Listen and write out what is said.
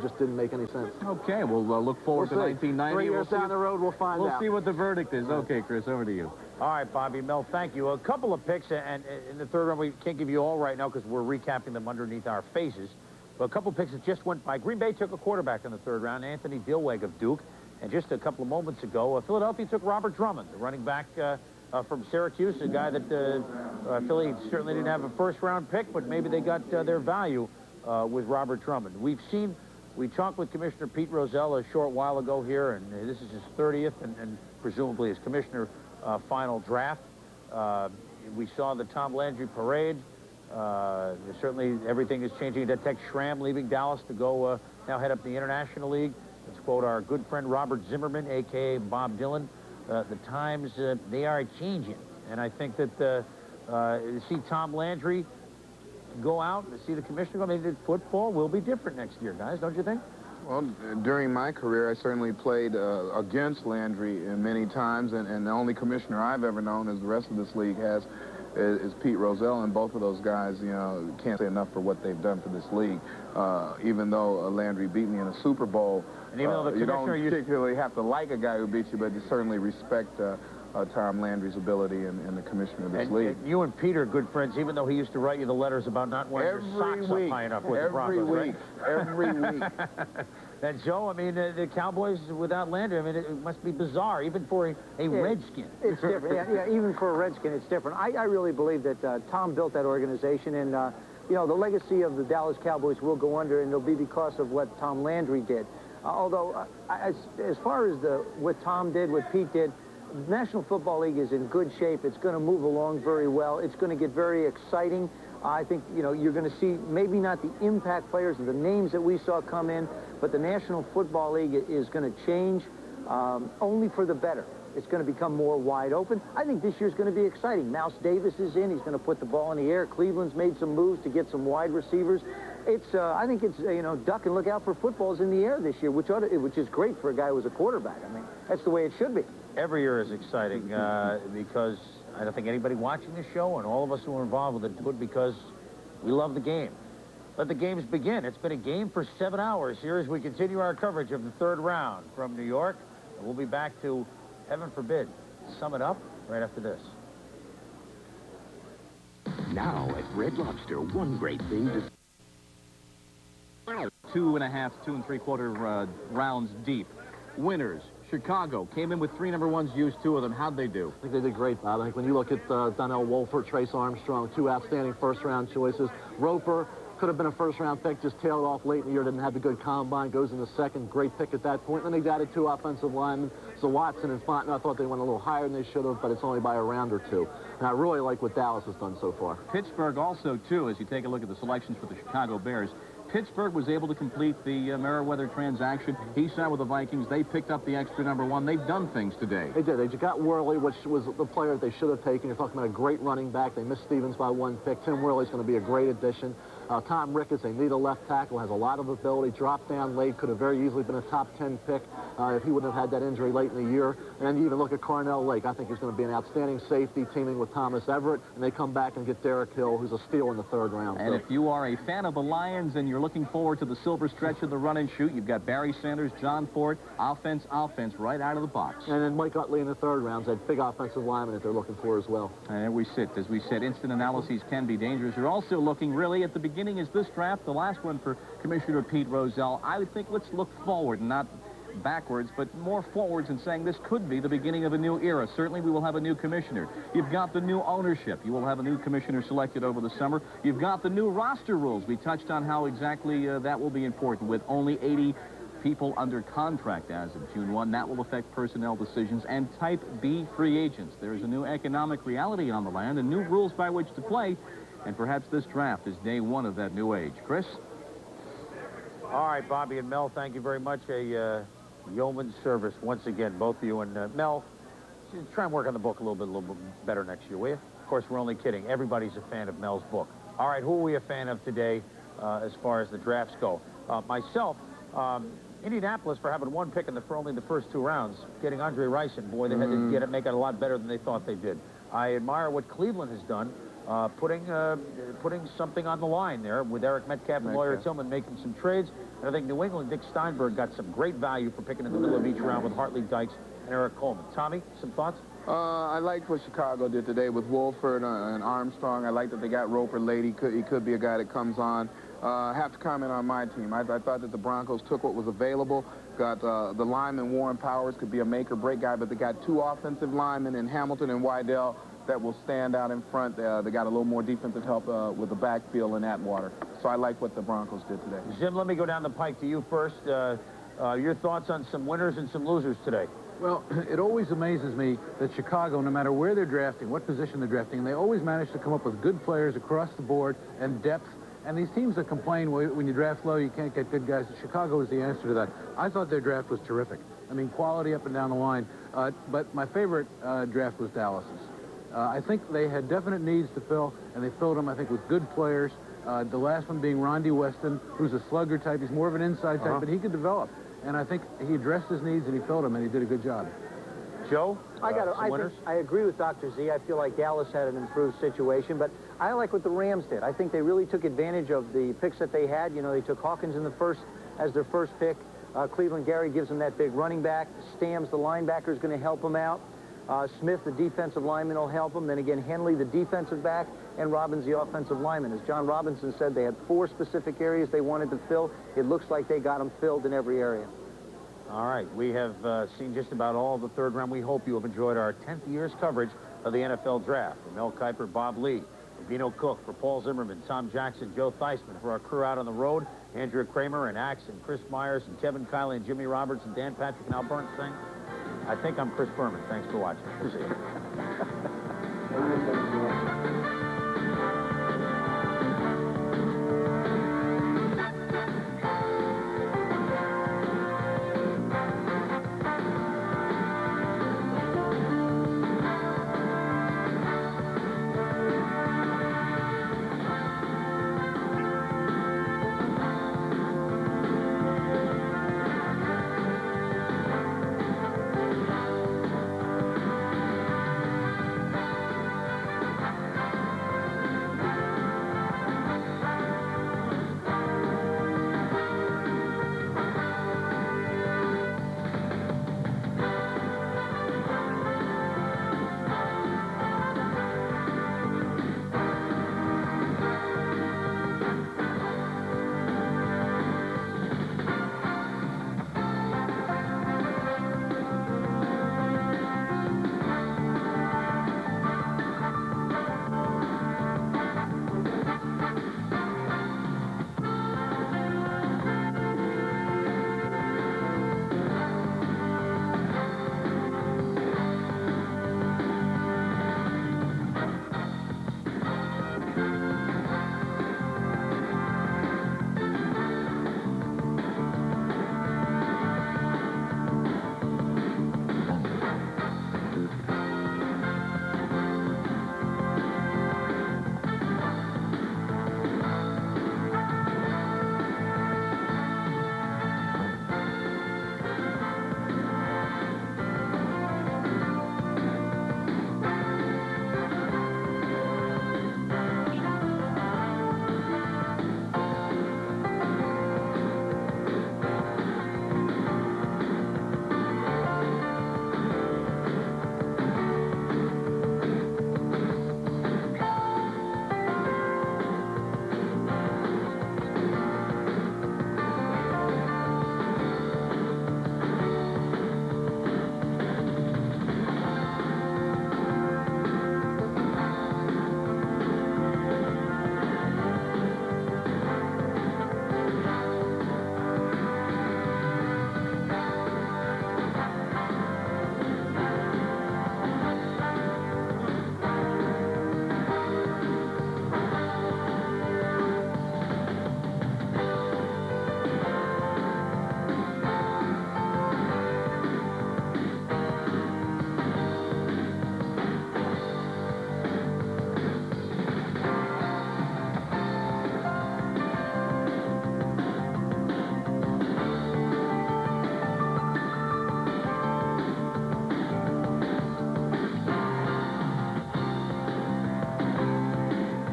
just didn't make any sense. Okay, we'll look forward to 1990. 3 years down the road, we'll find out. We'll see what the verdict is. Okay, Chris, over to you. All right, Bobby, Mel, thank you. A couple of picks, and in the third round, we can't give you all right now because we're recapping them underneath our faces. But a couple of picks that just went by. Green Bay took a quarterback in the third round, Anthony Dilweg of Duke. And just a couple of moments ago, Philadelphia took Robert Drummond, the running back from Syracuse, a guy that Philly certainly didn't have a first-round pick, but maybe they got their value with Robert Drummond. We talked with Commissioner Pete Rozelle a short while ago here, and this is his 30th and presumably his commissioner final draft. We saw the Tom Landry parade. Certainly everything is changing. Tex Schramm leaving Dallas to go now head up the International League. Let's quote our good friend Robert Zimmerman, a.k.a. Bob Dylan. The times, they are changing. And I think that to see Tom Landry go out, to see the commissioner go, I mean, football will be different next year, guys, don't you think? Well, during my career, I certainly played against Landry many times, and the only commissioner I've ever known, as the rest of this league has, is Pete Rozelle, and both of those guys, you know, can't say enough for what they've done for this league. Even though Landry beat me in a Super Bowl, and even though the you don't particularly have to like a guy who beats you, but you certainly respect Tom Landry's ability and the commissioner of this league. And you and Peter are good friends, even though he used to write you the letters about not wearing your socks up high enough with the Broncos, right? Every week. And Joe, I mean, the Cowboys without Landry, I mean, it must be bizarre, even for a Redskin. It's different. Yeah, even for a Redskin, it's different. I really believe that Tom built that organization, and, you know, the legacy of the Dallas Cowboys will go under, and it'll be because of what Tom Landry did. Although, as far as what Tom did, what Pete did, the National Football League is in good shape. It's going to move along very well. It's going to get very exciting. I think, you know, you're going to see maybe not the impact players and the names that we saw come in, but the National Football League is going to change only for the better. It's going to become more wide open. I think this year's going to be exciting. Mouse Davis is in. He's going to put the ball in the air. Cleveland's made some moves to get some wide receivers. I think it's, you know, duck and look out for footballs in the air this year, which is great for a guy who was a quarterback. I mean, that's the way it should be. Every year is exciting because I don't think anybody watching this show and all of us who are involved with it do it because we love the game. Let the games begin. It's been a game for 7 hours here as we continue our coverage of the third round from New York. And we'll be back to, heaven forbid, sum it up right after this. Now at Red Lobster, one great thing to... 2.5, 2 3/4 rounds deep. Winners. Chicago came in with 3 number ones, used 2 of them. How'd they do? I think they did great, Bob. I think when you look at Donnell Wolford, Trace Armstrong, 2 outstanding first-round choices. Roper could have been a first-round pick, just tailed off late in the year, didn't have the good combine, goes in the second, great pick at that point. Then they added 2 offensive linemen. So Watson and Fontenot, I thought they went a little higher than they should have, but it's only by a round or 2. And I really like what Dallas has done so far. Pittsburgh also, too, as you take a look at the selections for the Chicago Bears. Pittsburgh was able to complete the Merriweather transaction. He signed with the Vikings. They picked up the extra number 1. They've done things today. They did. They got Worley, which was the player that they should have taken. You're talking about a great running back. They missed Stevens by 1 pick. Tim Worley's going to be a great addition. Tom Ricketts, they need a left tackle, has a lot of ability. Dropped down late, could have very easily been a top 10 pick if he wouldn't have had that injury late in the year. And then you even look at Carnell Lake. I think he's going to be an outstanding safety, teaming with Thomas Everett. And they come back and get Derrick Hill, who's a steal in the 3rd round. And if you are a fan of the Lions and you're looking forward to the silver stretch of the run and shoot, you've got Barry Sanders, John Ford, offense right out of the box. And then Mike Utley in the 3rd round, that big offensive lineman that they're looking for as well. And there we sit. As we said, instant analyses can be dangerous. You're also looking really at the beginning is this draft, the last one for Commissioner Pete Rozelle. I would think let's look forward, not backwards, but more forwards and saying this could be the beginning of a new era. Certainly we will have a new commissioner. You've got the new ownership. You will have a new commissioner selected over the summer. You've got the new roster rules. We touched on how exactly that will be important with only 80 people under contract as of June 1. That will affect personnel decisions and Type B free agents. There is a new economic reality on the land and new rules by which to play. And perhaps this draft is day 1 of that new age. Chris? All right, Bobby and Mel, thank you very much. A yeoman's service once again, both of you. And Mel, try and work on the book a little bit better next year, will you? Of course, we're only kidding. Everybody's a fan of Mel's book. All right, who are we a fan of today as far as the drafts go? Myself, Indianapolis for having 1 pick for only the first 2 rounds, getting Andre Rice, and boy, they had to make it a lot better than they thought they did. I admire what Cleveland has done. Putting something on the line there with Eric Metcalf and Lawyer Tillman making some trades. And I think New England, Dick Steinberg got some great value for picking in the middle of each round with Hartley Dykes and Eric Coleman. Tommy, some thoughts? I liked what Chicago did today with Wolford and Armstrong. I like that they got Roper late. He could be a guy that comes on. I have to comment on my team. I thought that the Broncos took what was available. Got the lineman Warren Powers, could be a make-or-break guy, but they got 2 offensive linemen in Hamilton and Wydell that will stand out in front. They got a little more defensive help with the backfield in Atwater. So I like what the Broncos did today. Jim, let me go down the pike to you first. Your thoughts on some winners and some losers today? Well, it always amazes me that Chicago, no matter where they're drafting, what position they're drafting, they always manage to come up with good players across the board and depth. And these teams that complain when you draft low, you can't get good guys. Chicago is the answer to that. I thought their draft was terrific. I mean, quality up and down the line. But my favorite draft was Dallas's. I think they had definite needs to fill, and they filled them, I think, with good players. The last one being Rondi Weston, who's a slugger type. He's more of an inside type, but he could develop. And I think he addressed his needs, and he filled them, and he did a good job. Joe, I agree with Dr. Z. I feel like Dallas had an improved situation, but I like what the Rams did. I think they really took advantage of the picks that they had. You know, they took Hawkins in the first as their first pick. Cleveland Gary gives them that big running back. Stams, the linebacker, is going to help them out. Smith, the defensive lineman, will help them. Then again, Henley, the defensive back, and Robbins, the offensive lineman. As John Robinson said, they had 4 specific areas they wanted to fill. It looks like they got them filled in every area. All right, we have seen just about all of the third round. We hope you have enjoyed our 10th year's coverage of the NFL Draft. For Mel Kiper, Bob Lee, for Vino Cook, for Paul Zimmerman, Tom Jackson, Joe Theismann, for our crew out on the road, Andrea Kramer and Axe and Chris Myers and Kevin Kiley and Jimmy Roberts and Dan Patrick and Al Bernstein. I think I'm Chris Berman. Thanks for watching. See you.